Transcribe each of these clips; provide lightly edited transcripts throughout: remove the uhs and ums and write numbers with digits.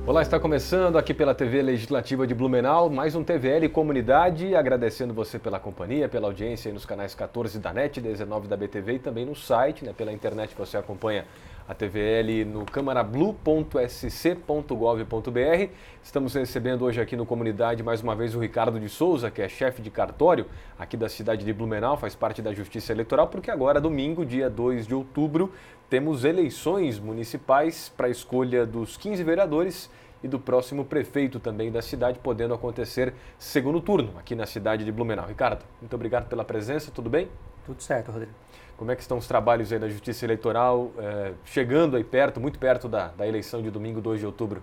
Olá, está começando aqui pela TV Legislativa de Blumenau, mais um TVL Comunidade, agradecendo você pela companhia, pela audiência aí nos canais 14 da NET, 19 da BTV e também no site, pela internet você acompanha a TVL no camarablu.sc.gov.br. Estamos recebendo hoje aqui no Comunidade mais uma vez o Ricardo de Souza, que é chefe de cartório aqui da cidade de Blumenau, faz parte da Justiça Eleitoral, porque agora, domingo, dia 2 de outubro, temos eleições municipais para a escolha dos 15 vereadores e do próximo prefeito também da cidade, podendo acontecer segundo turno aqui na cidade de Blumenau. Ricardo, muito obrigado pela presença, tudo bem? Tudo certo, Rodrigo. Como é que estão os trabalhos aí da Justiça Eleitoral, chegando aí perto, muito perto da eleição de domingo, 2 de outubro?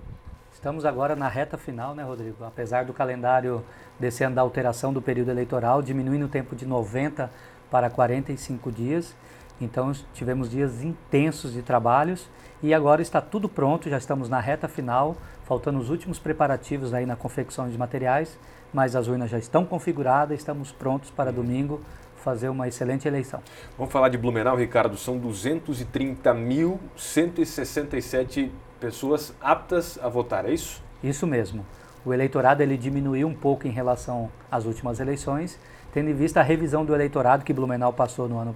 Estamos agora na reta final, Rodrigo? Apesar do calendário desse ano da alteração do período eleitoral, diminuindo o tempo de 90 para 45 dias. Então tivemos dias intensos de trabalhos e agora está tudo pronto, já estamos na reta final, faltando os últimos preparativos aí na confecção de materiais, mas as urnas já estão configuradas, estamos prontos para domingo fazer uma excelente eleição. Vamos falar de Blumenau, Ricardo, são 230.167 pessoas aptas a votar, é isso? Isso mesmo. O eleitorado ele diminuiu um pouco em relação às últimas eleições, tendo em vista a revisão do eleitorado que Blumenau passou no ano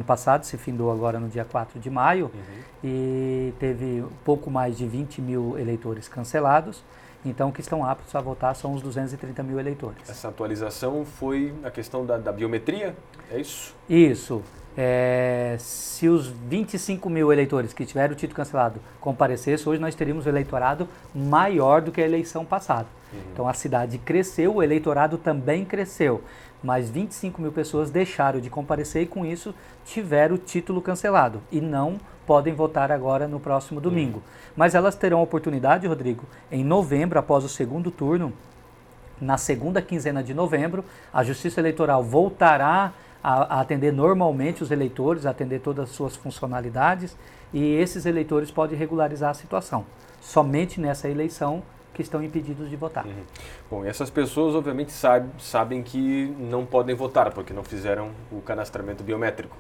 passado, se findou agora no dia 4 de maio, e teve pouco mais de 20 mil eleitores cancelados, então o que estão aptos a votar são os 230 mil eleitores. Essa atualização foi a questão da biometria, é isso? Isso. Se os 25 mil eleitores que tiveram o título cancelado comparecessem, hoje nós teríamos um eleitorado maior do que a eleição passada. Então a cidade cresceu, o eleitorado também cresceu, mas 25 mil pessoas deixaram de comparecer e com isso tiveram o título cancelado e não podem votar agora no próximo domingo. Mas elas terão a oportunidade, Rodrigo, em novembro, após o segundo turno, na segunda quinzena de novembro, a Justiça Eleitoral voltará a atender normalmente os eleitores, a atender todas as suas funcionalidades, e esses eleitores podem regularizar a situação. Somente nessa eleição que estão impedidos de votar. Bom, e essas pessoas obviamente sabem que não podem votar, porque não fizeram o cadastramento biométrico.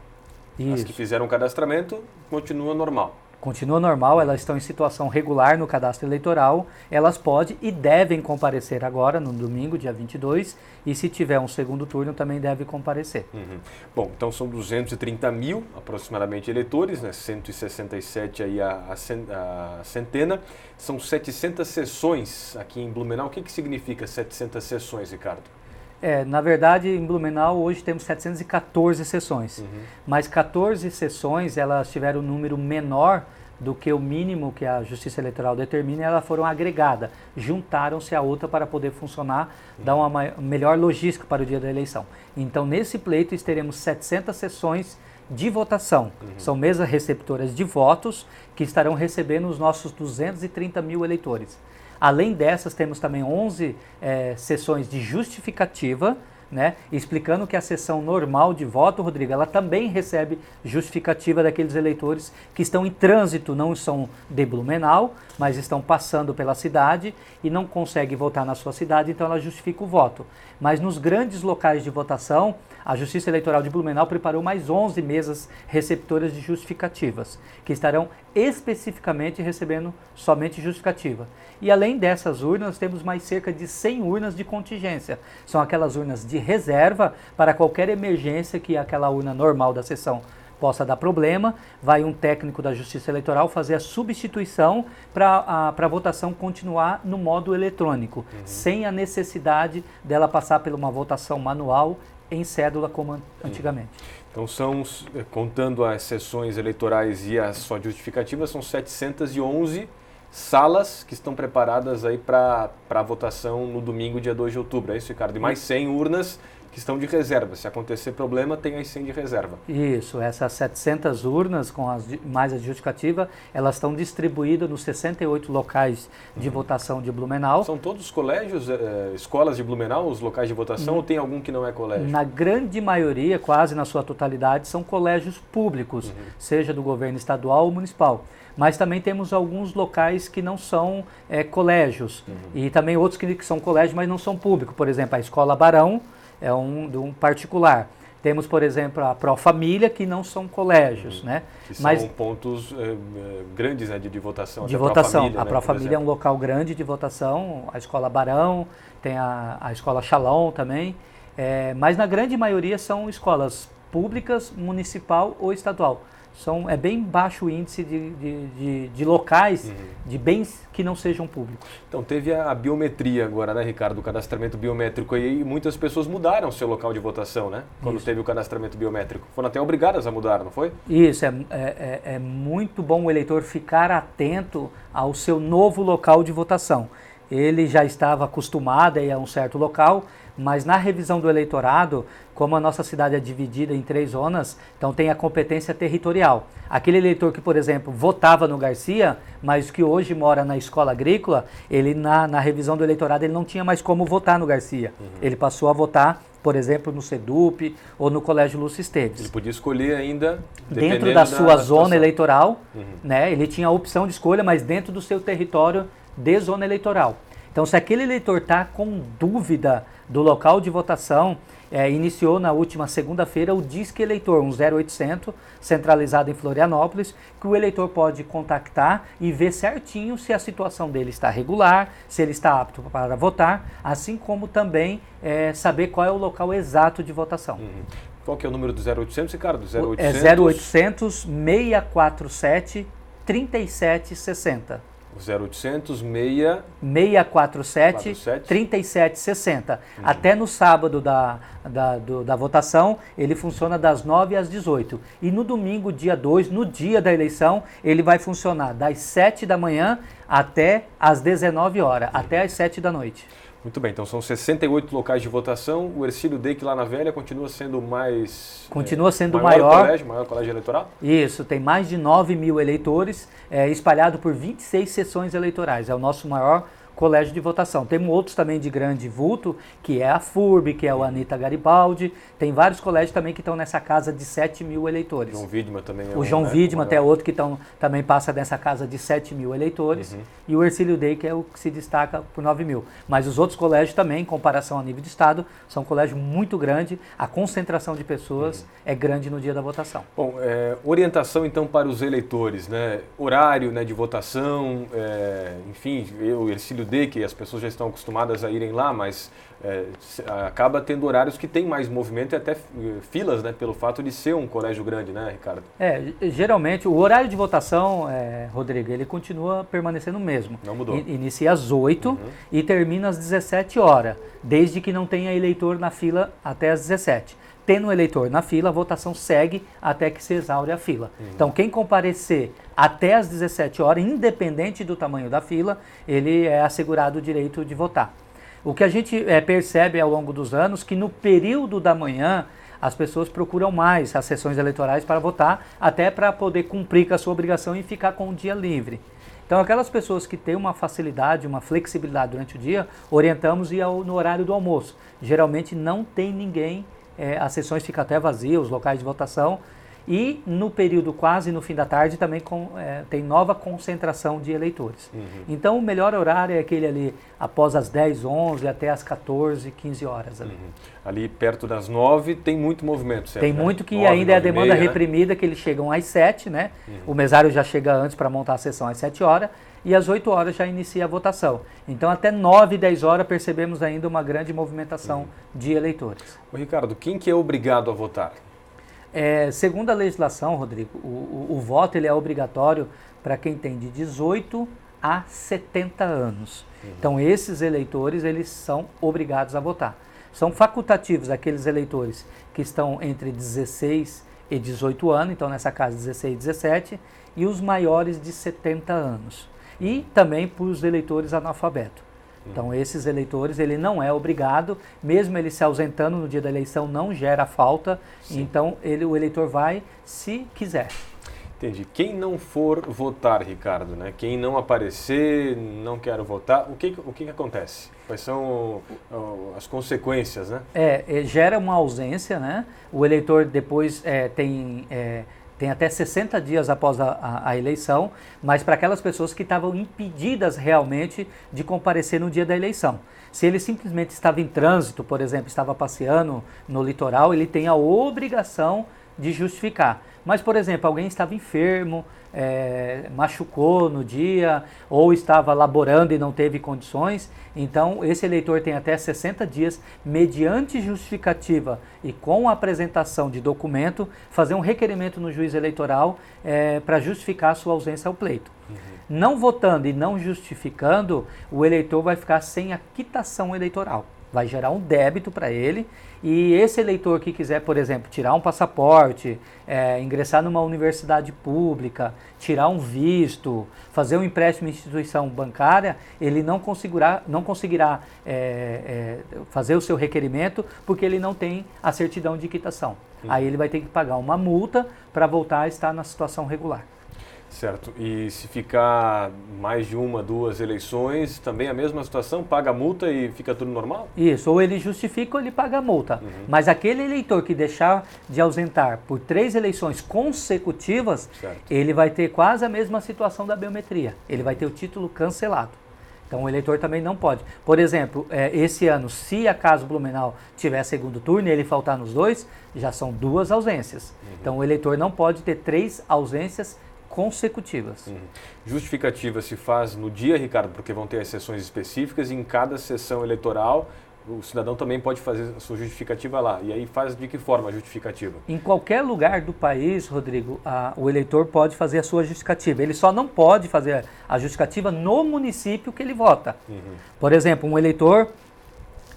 Isso. As que fizeram o cadastramento, continua normal. Continua normal, elas estão em situação regular no cadastro eleitoral, elas podem e devem comparecer agora, no domingo, dia 22, e se tiver um segundo turno também deve comparecer. Bom, então são 230 mil aproximadamente eleitores, 167 aí a centena, são 700 sessões aqui em Blumenau. O que significa 700 sessões, Ricardo? Na verdade, em Blumenau hoje temos 714 sessões, mas 14 sessões elas tiveram um número menor do que o mínimo que a Justiça Eleitoral determina, e elas foram agregadas, juntaram-se a outra para poder funcionar, dar uma melhor logística para o dia da eleição. Então, nesse pleito, teremos 700 sessões de votação. São mesas receptoras de votos que estarão recebendo os nossos 230 mil eleitores. Além dessas, temos também 11 sessões de justificativa, explicando que a sessão normal de voto, Rodrigo, ela também recebe justificativa daqueles eleitores que estão em trânsito, não são de Blumenau, mas estão passando pela cidade e não conseguem votar na sua cidade, então ela justifica o voto. Mas nos grandes locais de votação, a Justiça Eleitoral de Blumenau preparou mais 11 mesas receptoras de justificativas, que estarão especificamente recebendo somente justificativa. E além dessas urnas, temos mais cerca de 100 urnas de contingência. São aquelas urnas de reserva para qualquer emergência que aquela urna normal da sessão possa dar problema. Vai um técnico da Justiça Eleitoral fazer a substituição para a votação continuar no modo eletrônico, sem a necessidade dela passar por uma votação manual em cédula como antigamente. Então contando as sessões eleitorais e a sua justificativa, são 711 salas que estão preparadas aí para a votação no domingo, dia 2 de outubro. É isso, Ricardo? E mais 100 urnas que estão de reserva. Se acontecer problema, tem as 100 de reserva. Isso, essas 700 urnas, com mais a justificativa, elas estão distribuídas nos 68 locais de votação de Blumenau. São todos os colégios, escolas de Blumenau, os locais de votação, ou tem algum que não é colégio? Na grande maioria, quase na sua totalidade, são colégios públicos, seja do governo estadual ou municipal. Mas também temos alguns locais que não são colégios, e também outros que são colégios, mas não são públicos. Por exemplo, a Escola Barão é um particular. Temos, por exemplo, a Pró-Família, que não são colégios, né? Que são pontos grandes, né, de votação. De votação. A Pró-Família é um local grande de votação, a Escola Barão, tem a Escola Shalom também, mas na grande maioria são escolas públicas, municipal ou estadual. É bem baixo o índice de locais, de bens que não sejam públicos. Então, teve a biometria agora, né, Ricardo? O cadastramento biométrico, e muitas pessoas mudaram seu local de votação, né? Quando teve o cadastramento biométrico. Foram até obrigadas a mudar, não foi? Isso, é muito bom o eleitor ficar atento ao seu novo local de votação. Ele já estava acostumado a ir a um certo local, mas na revisão do eleitorado, como a nossa cidade é dividida em 3 zonas, então tem a competência territorial. Aquele eleitor que, por exemplo, votava no Garcia, mas que hoje mora na escola agrícola, ele na revisão do eleitorado ele não tinha mais como votar no Garcia. Ele passou a votar, por exemplo, no SEDUP ou no Colégio Lúcio Esteves. Ele podia escolher ainda dentro da sua zona eleitoral, né? Ele tinha a opção de escolha, mas dentro do seu território de zona eleitoral. Então, se aquele eleitor está com dúvida do local de votação, iniciou na última segunda-feira o Disque Eleitor, um 0800, centralizado em Florianópolis, que o eleitor pode contactar e ver certinho se a situação dele está regular, se ele está apto para votar, assim como também saber qual é o local exato de votação. Qual que é o número do 0800, Ricardo? 0800? É 0800 647 3760. 0800 647 3760. Até no sábado da votação, ele funciona das 9 às 18. E no domingo, dia 2, no dia da eleição, ele vai funcionar das 7 da manhã até às 19 horas, até às 7 da noite. Muito bem, então são 68 locais de votação. O Hercílio Deck lá na Velha continua sendo mais... Continua sendo maior colégio eleitoral? Isso, tem mais de 9 mil eleitores, espalhado por 26 sessões eleitorais. É o nosso maior colégio de votação. Temos outros também de grande vulto, que é a FURB, que é o Anita Garibaldi. Tem vários colégios também que estão nessa casa de 7 mil eleitores. João Widmer também é o João Widmer é outro que também passa nessa casa de 7 mil eleitores. E o Hercílio Deck é o que se destaca por 9 mil. Mas os outros colégios também, em comparação a nível de estado, são colégios muito grandes. A concentração de pessoas é grande no dia da votação. Bom, orientação então para os eleitores, né? Horário, né, de votação, enfim, o Hercílio Deck, as pessoas já estão acostumadas a irem lá, mas acaba tendo horários que tem mais movimento e até filas, né, pelo fato de ser um colégio grande, né, Ricardo? Geralmente o horário de votação, Rodrigo, ele continua permanecendo o mesmo. Não mudou. Inicia às 8 e termina às 17 horas, desde que não tenha eleitor na fila até às 17. Tendo eleitor na fila, a votação segue até que se exaure a fila. Então, quem comparecer até às 17 horas, independente do tamanho da fila, ele é assegurado o direito de votar. O que a gente percebe ao longo dos anos, que no período da manhã, as pessoas procuram mais as sessões eleitorais para votar, até para poder cumprir com a sua obrigação e ficar com o dia livre. Então, aquelas pessoas que têm uma facilidade, uma flexibilidade durante o dia, orientamos ir no horário do almoço. Geralmente não tem ninguém, as sessões ficam até vazias, os locais de votação, e no período quase no fim da tarde também tem nova concentração de eleitores. Então o melhor horário é aquele ali após as 10, 11 até as 14, 15 horas. Ali, ali perto das 9 tem muito movimento, certo? Tem muito que 9, ainda é a demanda reprimida, que eles chegam às 7, né? O mesário já chega antes para montar a sessão às 7 horas e às 8 horas já inicia a votação. Então até 9, 10 horas percebemos ainda uma grande movimentação de eleitores. Ô, Ricardo, quem que é obrigado a votar? Segundo a legislação, Rodrigo, o voto ele é obrigatório para quem tem de 18 a 70 anos. Então esses eleitores eles são obrigados a votar. São facultativos aqueles eleitores que estão entre 16 e 18 anos, então nessa casa 16 e 17, e os maiores de 70 anos. E também para os eleitores analfabetos. Então esses eleitores, ele não é obrigado, mesmo ele se ausentando no dia da eleição, não gera falta. Sim. Então o eleitor vai se quiser. Entendi. Quem não for votar, Ricardo, né? Quem não aparecer, não quer votar, o que acontece? Quais são as consequências, né? Gera uma ausência, né? O eleitor depois tem até 60 dias após a eleição, mas para aquelas pessoas que estavam impedidas realmente de comparecer no dia da eleição. Se ele simplesmente estava em trânsito, por exemplo, estava passeando no litoral, ele tem a obrigação de justificar. Mas, por exemplo, alguém estava enfermo, machucou no dia, ou estava laborando e não teve condições, então esse eleitor tem até 60 dias, mediante justificativa e com a apresentação de documento, fazer um requerimento no juiz eleitoral para justificar a sua ausência ao pleito. Não votando e não justificando, o eleitor vai ficar sem a quitação eleitoral. Vai gerar um débito para ele, e esse eleitor que quiser, por exemplo, tirar um passaporte, ingressar numa universidade pública, tirar um visto, fazer um empréstimo em instituição bancária, ele não conseguirá fazer o seu requerimento porque ele não tem a certidão de quitação. Aí ele vai ter que pagar uma multa para voltar a estar na situação regular. Certo. E se ficar mais de uma, duas eleições, também a mesma situação? Paga a multa e fica tudo normal? Isso, ou ele justifica ou ele paga a multa. Mas aquele eleitor que deixar de ausentar por 3 eleições consecutivas, certo, ele vai ter quase a mesma situação da biometria. Ele vai ter o título cancelado. Então o eleitor também não pode. Por exemplo, esse ano, se acaso Blumenau tiver segundo turno e ele faltar nos 2, já são 2 ausências. Então o eleitor não pode ter 3 ausências consecutivas. Justificativa se faz no dia, Ricardo, porque vão ter as sessões específicas e em cada sessão eleitoral o cidadão também pode fazer a sua justificativa lá. E aí faz de que forma a justificativa? Em qualquer lugar do país, Rodrigo, o eleitor pode fazer a sua justificativa. Ele só não pode fazer a justificativa no município que ele vota. Por exemplo, um eleitor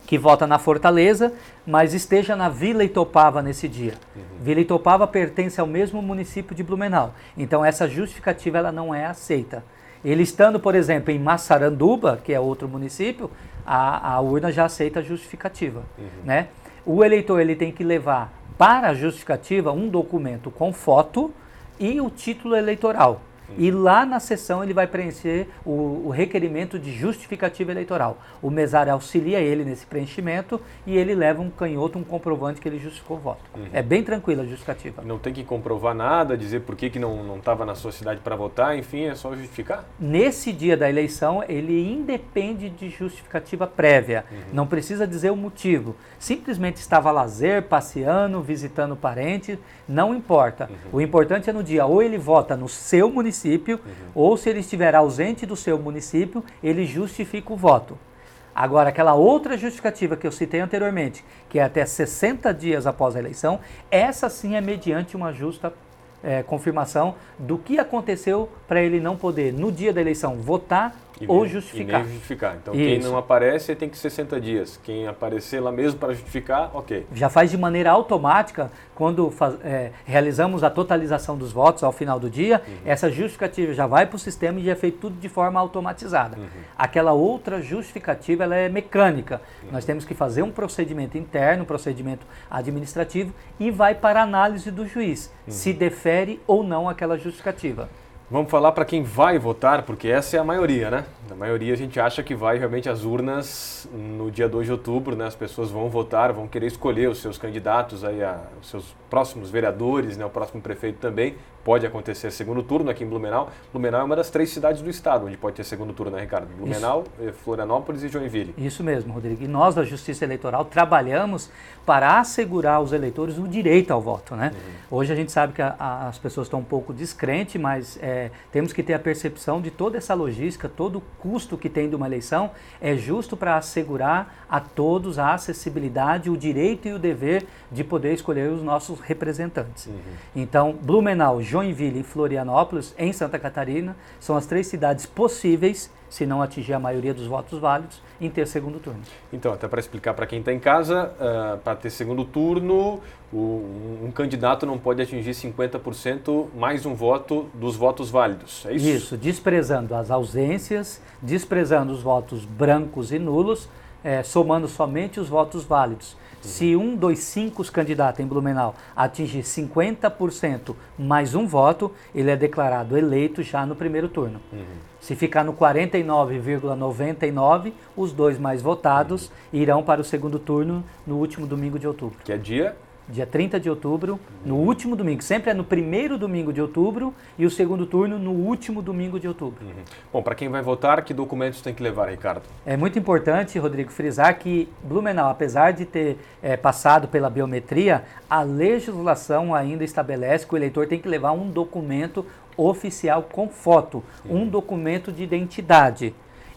que vota na Fortaleza, mas esteja na Vila Itopava nesse dia. Vila Itopava pertence ao mesmo município de Blumenau. Então essa justificativa ela não é aceita. Ele estando, por exemplo, em Massaranduba, que é outro município, a urna já aceita a justificativa. Né? O eleitor ele tem que levar para a justificativa um documento com foto e o título eleitoral. E lá na sessão ele vai preencher o requerimento de justificativa eleitoral. O mesário auxilia ele nesse preenchimento e ele leva um canhoto, um comprovante que ele justificou o voto. É bem tranquila a justificativa. Não tem que comprovar nada, dizer por que não estava na sua cidade para votar, enfim, é só justificar? Nesse dia da eleição, ele independe de justificativa prévia. Não precisa dizer o motivo. Simplesmente estava a lazer, passeando, visitando parentes, não importa. O importante é no dia, ou ele vota no seu município, ou se ele estiver ausente do seu município, ele justifica o voto. Agora, aquela outra justificativa que eu citei anteriormente, que é até 60 dias após a eleição, essa sim é mediante uma justa confirmação do que aconteceu para ele não poder, no dia da eleição, votar ou justificar. E nem justificar. Então, quem não aparece tem que 60 dias. Quem aparecer lá mesmo para justificar, ok. Já faz de maneira automática, quando realizamos a totalização dos votos ao final do dia, essa justificativa já vai para o sistema e já é feito tudo de forma automatizada. Aquela outra justificativa, ela é mecânica. Nós temos que fazer um procedimento interno, um procedimento administrativo, e vai para a análise do juiz, se defere ou não aquela justificativa. Vamos falar para quem vai votar, porque essa é a maioria, né? A maioria a gente acha que vai realmente às urnas no dia 2 de outubro, né? As pessoas vão votar, vão querer escolher os seus candidatos, aí os seus próximos vereadores, né? O próximo prefeito também. Pode acontecer segundo turno aqui em Blumenau. Blumenau é uma das 3 cidades do estado onde pode ter segundo turno, né, Ricardo? Blumenau, Florianópolis e Joinville. Isso mesmo, Rodrigo. E nós da Justiça Eleitoral trabalhamos para assegurar aos eleitores o direito ao voto, né? Hoje a gente sabe que as pessoas estão um pouco descrentes, mas temos que ter a percepção de toda essa logística, todo o custo que tem de uma eleição é justo para assegurar a todos a acessibilidade, o direito e o dever de poder escolher os nossos representantes. Então, Blumenau, Joinville e Florianópolis, em Santa Catarina, são as 3 cidades possíveis, se não atingir a maioria dos votos válidos, em ter segundo turno. Então, até para explicar para quem está em casa, para ter segundo turno, um candidato não pode atingir 50% mais um voto dos votos válidos, é isso? Isso, desprezando as ausências, desprezando os votos brancos e nulos, somando somente os votos válidos. Se um dos 5 candidatos em Blumenau atingir 50% mais um voto, ele é declarado eleito já no primeiro turno. Se ficar no 49,99, os 2 mais votados irão para o segundo turno no último domingo de outubro. Que é dia? Dia 30 de outubro, no último domingo. Sempre é no primeiro domingo de outubro e o segundo turno no último domingo de outubro. Bom, para quem vai votar, que documentos tem que levar, Ricardo? É muito importante, Rodrigo, frisar que Blumenau, apesar de ter passado pela biometria, a legislação ainda estabelece que o eleitor tem que levar um documento oficial com foto, um documento de identidade.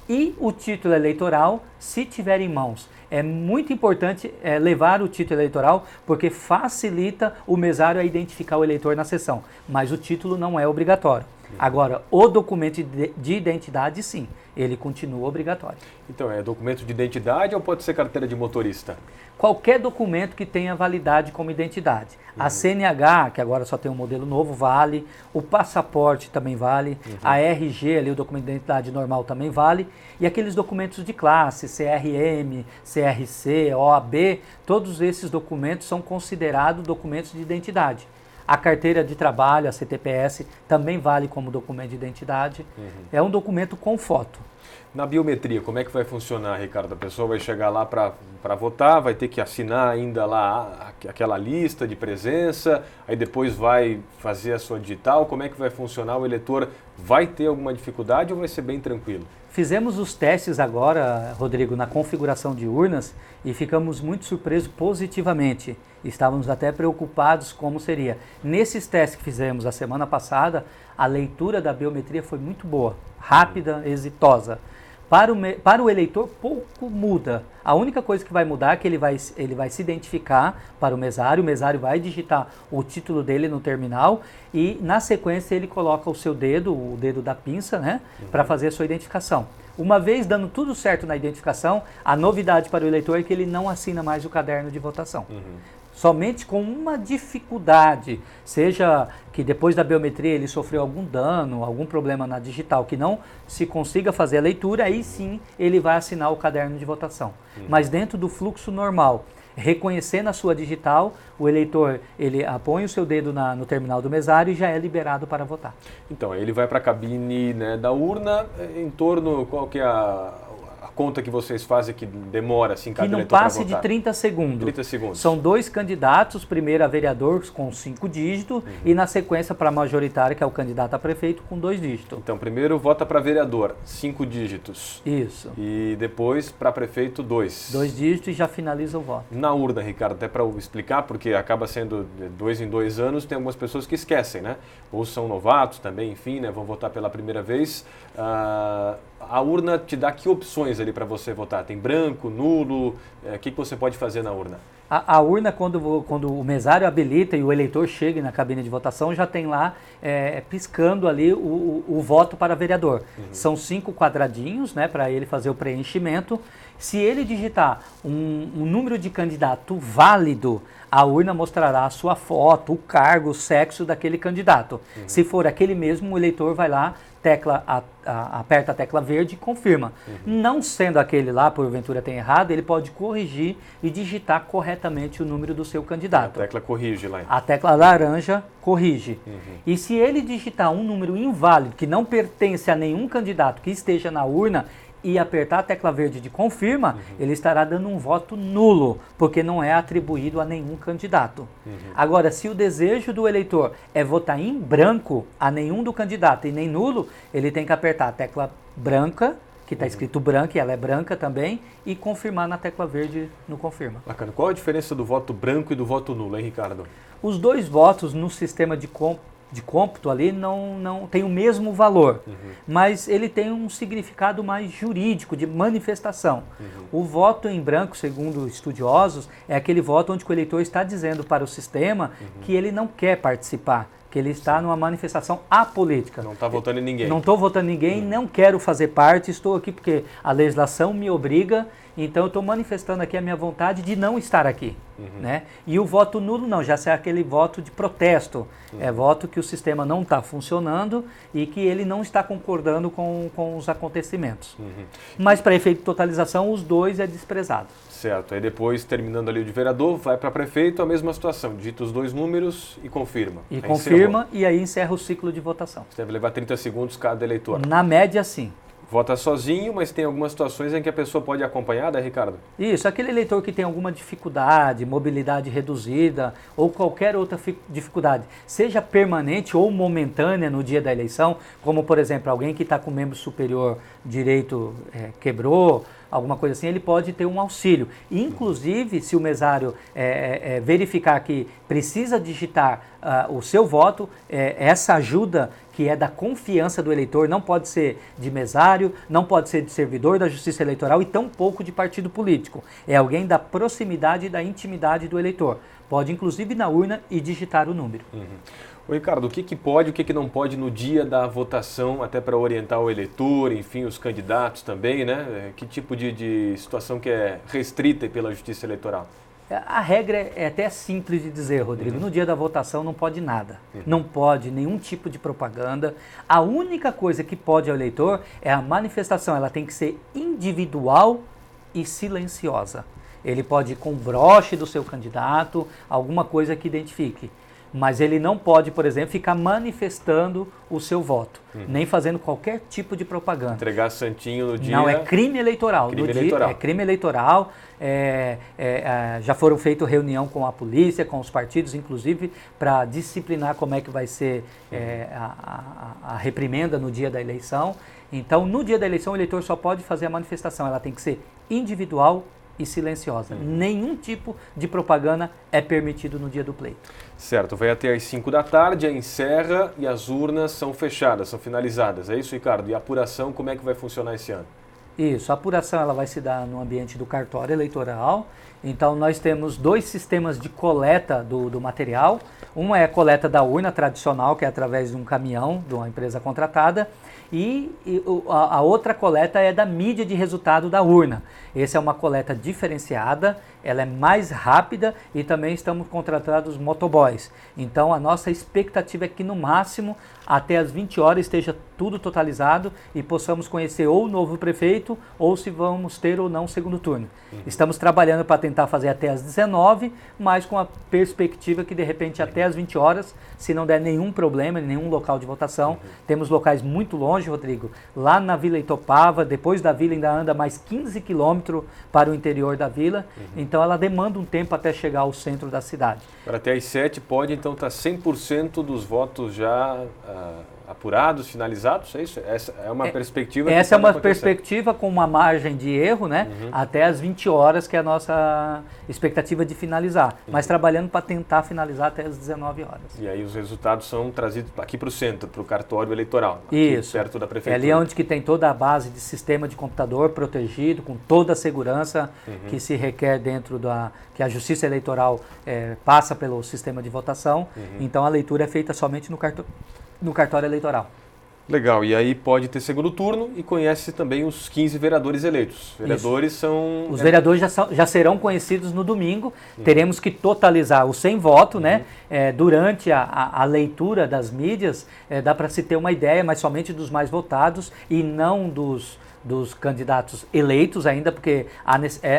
E o título eleitoral, se tiver em mãos. É muito importante levar o título eleitoral, porque facilita o mesário a identificar o eleitor na sessão, mas o título não é obrigatório. Agora, o documento de identidade, sim, ele continua obrigatório. Então, é documento de identidade ou pode ser carteira de motorista? Qualquer documento que tenha validade como identidade. A CNH, que agora só tem um modelo novo, vale. O passaporte também vale. A RG, ali, o documento de identidade normal, também vale. E aqueles documentos de classe, CRM, CRC, OAB, todos esses documentos são considerados documentos de identidade. A carteira de trabalho, a CTPS, também vale como documento de identidade. É um documento com foto. Na biometria, como é que vai funcionar, Ricardo? A pessoa vai chegar lá para votar, vai ter que assinar ainda lá aquela lista de presença, aí depois vai fazer a sua digital. Como é que vai funcionar? O eleitor vai ter alguma dificuldade ou vai ser bem tranquilo? Fizemos os testes agora, Rodrigo, na configuração de urnas e ficamos muito surpresos positivamente. Estávamos até preocupados como seria. Nesses testes que fizemos a semana passada, a leitura da biometria foi muito boa, rápida, exitosa. Para o eleitor, pouco muda. A única coisa que vai mudar é que ele vai se identificar para o mesário vai digitar o título dele no terminal e, na sequência, ele coloca o seu dedo, o dedo da pinça, né, para fazer a sua identificação. Uma vez dando tudo certo na identificação, a novidade para o eleitor é que ele não assina mais o caderno de votação. Somente com uma dificuldade, seja que depois da biometria ele sofreu algum dano, algum problema na digital, que não se consiga fazer a leitura, aí sim ele vai assinar o caderno de votação. Mas dentro do fluxo normal, reconhecendo a sua digital, o eleitor ele põe o seu dedo no terminal do mesário e já é liberado para votar. Então, ele vai para a cabine, né, da urna, em torno, qual que é a conta que vocês fazem que demora assim cada eleitor para votar? Que não passe de 30 segundos. 30 segundos. São 2 candidatos, primeiro a vereador com 5 dígitos e na sequência para a majoritária, que é o candidato a prefeito, com 2 dígitos. Então, primeiro vota para vereador, 5 dígitos. Isso. E depois para prefeito, 2. 2 dígitos e já finaliza o voto. Na urna, Ricardo, até para explicar, porque acaba sendo 2 em 2 anos, tem algumas pessoas que esquecem, né? Ou são novatos também, enfim, né? Vão votar pela primeira vez. A urna te dá que opções ali para você votar? Tem branco, nulo? O que você pode fazer na urna? A urna, quando o mesário habilita e o eleitor chega na cabine de votação, já tem lá piscando ali o voto para vereador. São 5 quadradinhos, né, para ele fazer o preenchimento. Se ele digitar um número de candidato válido, a urna mostrará a sua foto, o cargo, o sexo daquele candidato. Se for aquele mesmo, o eleitor vai lá, aperta a tecla verde e confirma. Não sendo aquele lá, porventura tem errado, ele pode corrigir e digitar corretamente o número do seu candidato. A tecla corrige lá. A tecla laranja corrige. E se ele digitar um número inválido, que não pertence a nenhum candidato que esteja na urna, e apertar a tecla verde de confirma, ele estará dando um voto nulo, porque não é atribuído a nenhum candidato. Agora, se o desejo do eleitor é votar em branco a nenhum do candidato e nem nulo, ele tem que apertar a tecla branca, que está escrito branca, e ela é branca também, e confirmar na tecla verde no confirma. Bacana. Qual a diferença do voto branco e do voto nulo, hein, Ricardo? Os 2 votos no sistema de cômputo ali não tem o mesmo valor, mas ele tem um significado mais jurídico, de manifestação. O voto em branco, segundo estudiosos, é aquele voto onde o eleitor está dizendo para o sistema que ele não quer participar que ele está numa manifestação apolítica. Não está votando em ninguém. Não estou votando em ninguém, não quero fazer parte, estou aqui porque a legislação me obriga, então eu estou manifestando aqui a minha vontade de não estar aqui. Né? E o voto nulo não, já é aquele voto de protesto, é voto que o sistema não está funcionando e que ele não está concordando com os acontecimentos. Mas para efeito de totalização, os dois é desprezado. Certo, aí depois, terminando ali o de vereador, vai para prefeito, a mesma situação, digita os dois números e confirma. E aí confirma e aí encerra o ciclo de votação. Você deve levar 30 segundos cada eleitor. Na média, sim. Vota sozinho, mas tem algumas situações em que a pessoa pode acompanhar, né, Ricardo? Isso, aquele eleitor que tem alguma dificuldade, mobilidade reduzida ou qualquer outra dificuldade, seja permanente ou momentânea no dia da eleição, como por exemplo, alguém que está com o membro superior direito quebrou, alguma coisa assim, ele pode ter um auxílio. Inclusive, se o mesário verificar que precisa digitar o seu voto, essa ajuda que é da confiança do eleitor, não pode ser de mesário, não pode ser de servidor da Justiça Eleitoral e tampouco de partido político. É alguém da proximidade e da intimidade do eleitor. Pode, inclusive, ir na urna e digitar o número. Ô Ricardo, o que pode e o que não pode no dia da votação, até para orientar o eleitor, enfim, os candidatos também, né? Que tipo de situação que é restrita pela Justiça Eleitoral? A regra é até simples de dizer, Rodrigo. No dia da votação não pode nada. Não pode nenhum tipo de propaganda. A única coisa que pode ao eleitor é a manifestação. Ela tem que ser individual e silenciosa. Ele pode ir com o broche do seu candidato, alguma coisa que identifique. Mas ele não pode, por exemplo, ficar manifestando o seu voto, nem fazendo qualquer tipo de propaganda. Entregar santinho no dia... Não, é crime eleitoral. Crime eleitoral. É crime eleitoral. Já foram feitas reunião com a polícia, com os partidos, inclusive, para disciplinar como é que vai ser a reprimenda no dia da eleição. Então, no dia da eleição, o eleitor só pode fazer a manifestação. Ela tem que ser individual e silenciosa. Nenhum tipo de propaganda é permitido no dia do pleito. Certo, vai até às 5 da tarde, encerra e as urnas são fechadas, são finalizadas. É isso, Ricardo? E a apuração, como é que vai funcionar esse ano? Isso, a apuração ela vai se dar no ambiente do cartório eleitoral. Então nós temos dois sistemas de coleta do material. Uma é a coleta da urna tradicional, que é através de um caminhão, de uma empresa contratada. E a outra coleta é da mídia de resultado da urna. Essa é uma coleta diferenciada, ela é mais rápida e também estamos contratando os motoboys. Então a nossa expectativa é que no máximo até às 20 horas esteja tudo totalizado e possamos conhecer ou o novo prefeito ou se vamos ter ou não o segundo turno. Estamos trabalhando para tentar fazer até às 19, mas com a perspectiva que de repente até às 20 horas, se não der nenhum problema em nenhum local de votação, temos locais muito longe, Rodrigo, lá na Vila Itopava, depois da vila ainda anda mais 15 quilômetros para o interior da vila, então ela demanda um tempo até chegar ao centro da cidade. Para até às 7 pode então estar 100% dos votos já apurados, finalizados, é isso? Essa é uma perspectiva? Essa é uma perspectiva com uma margem de erro, né? Até às 20 horas, que é a nossa expectativa de finalizar. Mas trabalhando para tentar finalizar até às 19 horas. E aí os resultados são trazidos aqui para o centro, para o cartório eleitoral, isso, perto da prefeitura. É ali onde que tem toda a base de sistema de computador protegido, com toda a segurança que se requer dentro que a Justiça Eleitoral passa pelo sistema de votação. Então a leitura é feita somente no cartório eleitoral. Legal, e aí pode ter segundo turno e conhece também os 15 vereadores eleitos. Vereadores são... Os vereadores já serão conhecidos no domingo, teremos que totalizar os 100 votos, né? Durante a leitura das mídias, dá para se ter uma ideia, mas somente dos mais votados e não dos candidatos eleitos ainda, porque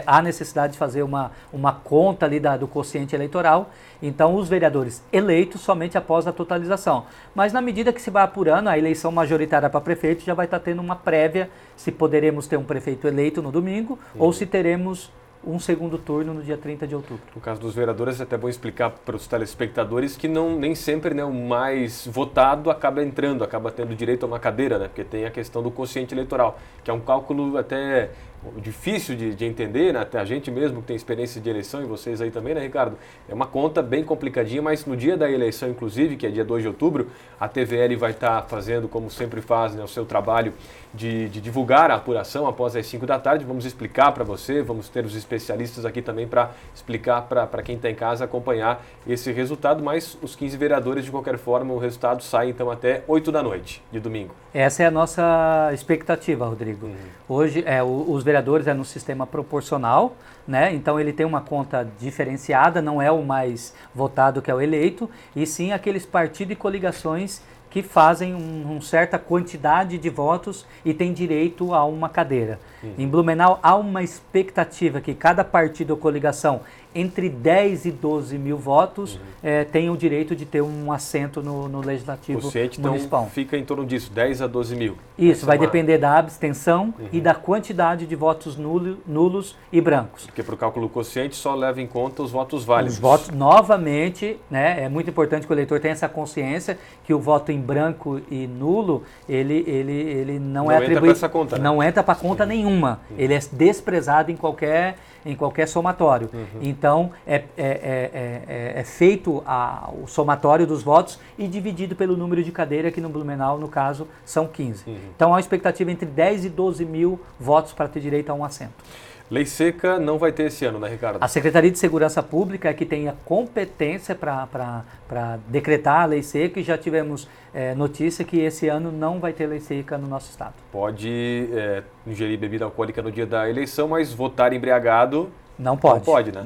há necessidade de fazer uma conta ali do quociente eleitoral. Então, os vereadores eleitos somente após a totalização. Mas na medida que se vai apurando, a eleição majoritária para prefeito já vai estar tendo uma prévia se poderemos ter um prefeito eleito no domingo ou se teremos um segundo turno no dia 30 de outubro. No caso dos vereadores, é até bom explicar para os telespectadores que nem sempre, né, o mais votado acaba entrando, acaba tendo direito a uma cadeira, né, porque tem a questão do quociente eleitoral, que é um cálculo até difícil de entender, né? Até a gente mesmo que tem experiência de eleição, e vocês aí também, né, Ricardo? É uma conta bem complicadinha, mas no dia da eleição, inclusive, que é dia 2 de outubro, a TVL vai estar fazendo, como sempre faz, né, o seu trabalho de divulgar a apuração após as 5 da tarde. Vamos explicar para você, vamos ter os especialistas aqui também para explicar para quem está em casa acompanhar esse resultado, mas os 15 vereadores, de qualquer forma, o resultado sai então até 8 da noite de domingo. Essa é a nossa expectativa, Rodrigo. Hoje, os vereadores no sistema proporcional, né? Então ele tem uma conta diferenciada, não é o mais votado que é o eleito, e sim aqueles partidos e coligações que fazem uma certa quantidade de votos e tem direito a uma cadeira. Em Blumenau há uma expectativa que cada partido ou coligação entre 10 e 12 mil votos tenha o direito de ter um assento no Legislativo Municipal. Então fica em torno disso, 10 a 12 mil. Isso, vai depender da abstenção e da quantidade de votos nulos e brancos. Porque para o cálculo quociente só leva em conta os votos válidos. Os votos, novamente, né, é muito importante que o eleitor tenha essa consciência que o voto em branco e nulo, ele não é atribuído. Não entra para essa conta, né? Não entra para conta nenhuma. Ele é desprezado em qualquer somatório. Então, é feito o somatório dos votos e dividido pelo número de cadeira, que no Blumenau, no caso, são 15. Então, há uma expectativa entre 10 e 12 mil votos para ter direito a um assento. Lei seca não vai ter esse ano, né, Ricardo? A Secretaria de Segurança Pública é que tem a competência para decretar a lei seca, e já tivemos notícia que esse ano não vai ter lei seca no nosso estado. Pode ingerir bebida alcoólica no dia da eleição, mas votar embriagado... Não pode. Não pode, né?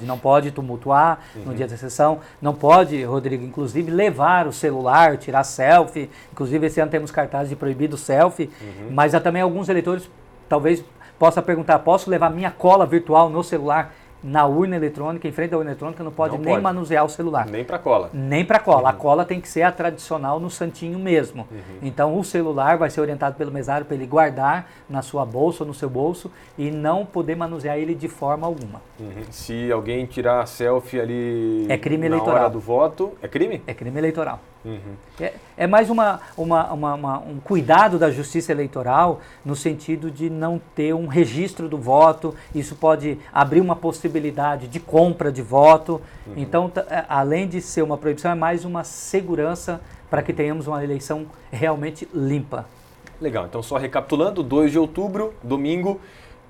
Não pode tumultuar no dia da sessão. Não pode, Rodrigo, inclusive, levar o celular, tirar selfie. Inclusive, esse ano temos cartazes de proibido selfie. Mas há também alguns eleitores, talvez, possa perguntar, posso levar minha cola virtual no celular? Na urna eletrônica, em frente à urna eletrônica, não pode nem manusear o celular. Nem para cola. Nem para cola. A cola tem que ser a tradicional no santinho mesmo. Então o celular vai ser orientado pelo mesário para ele guardar na sua bolsa ou no seu bolso e não poder manusear ele de forma alguma. Se alguém tirar selfie ali é crime na eleitoral. Hora do voto, é crime? É crime eleitoral. É mais um cuidado da Justiça Eleitoral no sentido de não ter um registro do voto. Isso pode abrir uma possibilidade de compra de voto. Então, além de ser uma proibição, é mais uma segurança para que tenhamos uma eleição realmente limpa. Legal, então só recapitulando, 2 de outubro, domingo,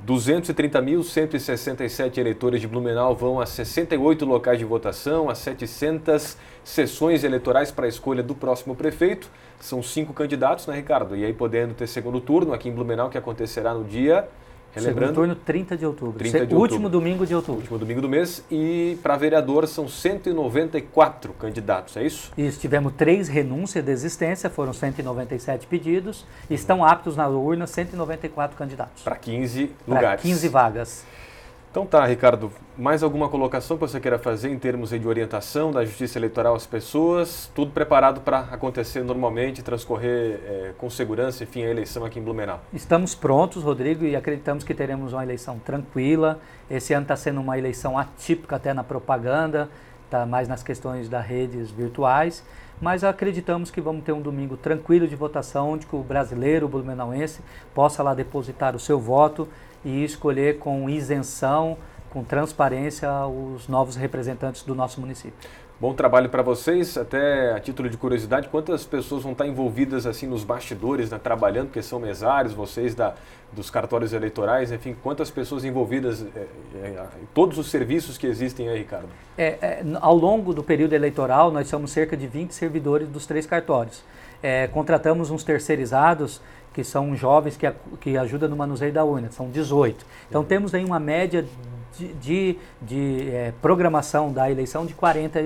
230.167 eleitores de Blumenau vão a 68 locais de votação, a 700 sessões eleitorais para a escolha do próximo prefeito. São 5 candidatos, né, Ricardo? E aí podendo ter segundo turno aqui em Blumenau, que acontecerá no dia... Segundo turno, 30 de outubro. 30 de outubro. Último domingo de outubro. Último domingo do mês. E para vereador são 194 candidatos, é isso? Isso, tivemos 3 renúncias de existência, foram 197 pedidos. Estão aptos na urna 194 candidatos. Para 15 lugares. Para 15 vagas. Então tá, Ricardo, mais alguma colocação que você queira fazer em termos de orientação da Justiça Eleitoral às pessoas? Tudo preparado para acontecer normalmente, transcorrer com segurança, enfim, a eleição aqui em Blumenau? Estamos prontos, Rodrigo, e acreditamos que teremos uma eleição tranquila. Esse ano está sendo uma eleição atípica até na propaganda, está mais nas questões das redes virtuais, mas acreditamos que vamos ter um domingo tranquilo de votação, onde o brasileiro, o blumenauense, possa lá depositar o seu voto e escolher com isenção, com transparência, os novos representantes do nosso município. Bom trabalho para vocês. Até a título de curiosidade, quantas pessoas vão estar envolvidas assim nos bastidores, né, trabalhando, porque são mesários, vocês dos cartórios eleitorais, enfim, quantas pessoas envolvidas em todos os serviços que existem aí, Ricardo? Ao longo do período eleitoral, nós somos cerca de 20 servidores dos 3 cartórios. Contratamos uns terceirizados, que são jovens que ajudam no manuseio da urna, são 18. Então temos aí uma média de programação da eleição de 40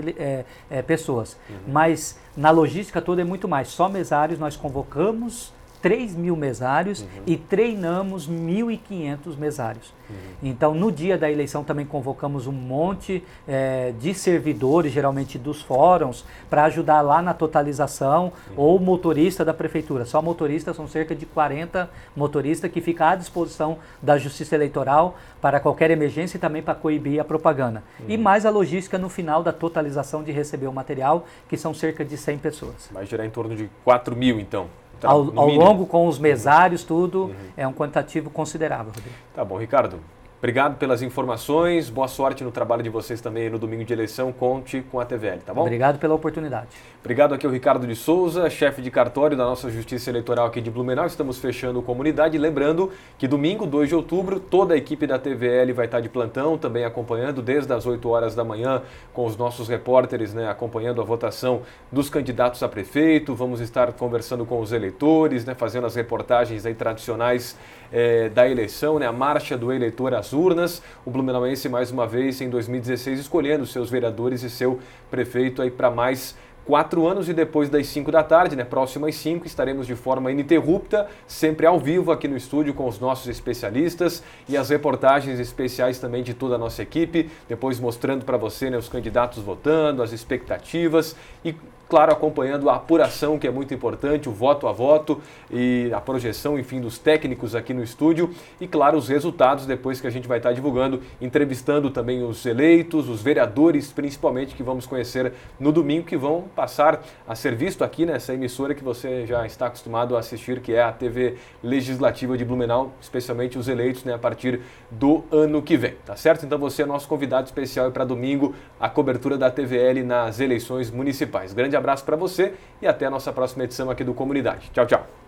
pessoas. Mas na logística toda é muito mais. Só mesários nós convocamos 3.000 mesários e treinamos 1.500 mesários. Então, no dia da eleição também convocamos um monte de servidores, geralmente dos fóruns, para ajudar lá na totalização, ou motorista da prefeitura. Só motoristas, são cerca de 40 motoristas que ficam à disposição da Justiça Eleitoral para qualquer emergência e também para coibir a propaganda. E mais a logística no final da totalização de receber o material, que são cerca de 100 pessoas. Vai gerar em torno de 4.000, então. Ao longo, com os mesários, tudo, é um quantitativo considerável, Rodrigo. Tá bom, Ricardo. Obrigado pelas informações, boa sorte no trabalho de vocês também no domingo de eleição, conte com a TVL, tá bom? Obrigado pela oportunidade. Obrigado aqui ao Ricardo de Souza, chefe de cartório da nossa Justiça Eleitoral aqui de Blumenau. Estamos fechando comunidade, lembrando que domingo, 2 de outubro, toda a equipe da TVL vai estar de plantão, também acompanhando desde as 8 horas da manhã com os nossos repórteres, né, acompanhando a votação dos candidatos a prefeito. Vamos estar conversando com os eleitores, né, fazendo as reportagens aí tradicionais da eleição, né, a marcha do eleitor às urnas. O blumenauense, mais uma vez, em 2016, escolhendo seus vereadores e seu prefeito aí para mais 4 anos, e depois das 5 da tarde, né, próximas 5, estaremos de forma ininterrupta, sempre ao vivo aqui no estúdio com os nossos especialistas e as reportagens especiais também de toda a nossa equipe, depois mostrando para você, né, os candidatos votando, as expectativas e, claro, acompanhando a apuração, que é muito importante, o voto a voto e a projeção, enfim, dos técnicos aqui no estúdio e, claro, os resultados depois que a gente vai estar divulgando, entrevistando também os eleitos, os vereadores, principalmente, que vamos conhecer no domingo, que vão passar a ser visto aqui nessa emissora que você já está acostumado a assistir, que é a TV Legislativa de Blumenau, especialmente os eleitos, né, a partir do ano que vem, tá certo? Então você é nosso convidado especial para domingo, a cobertura da TVL nas eleições municipais. Grande abraço para você e até a nossa próxima edição aqui do Comunidade. Tchau, tchau.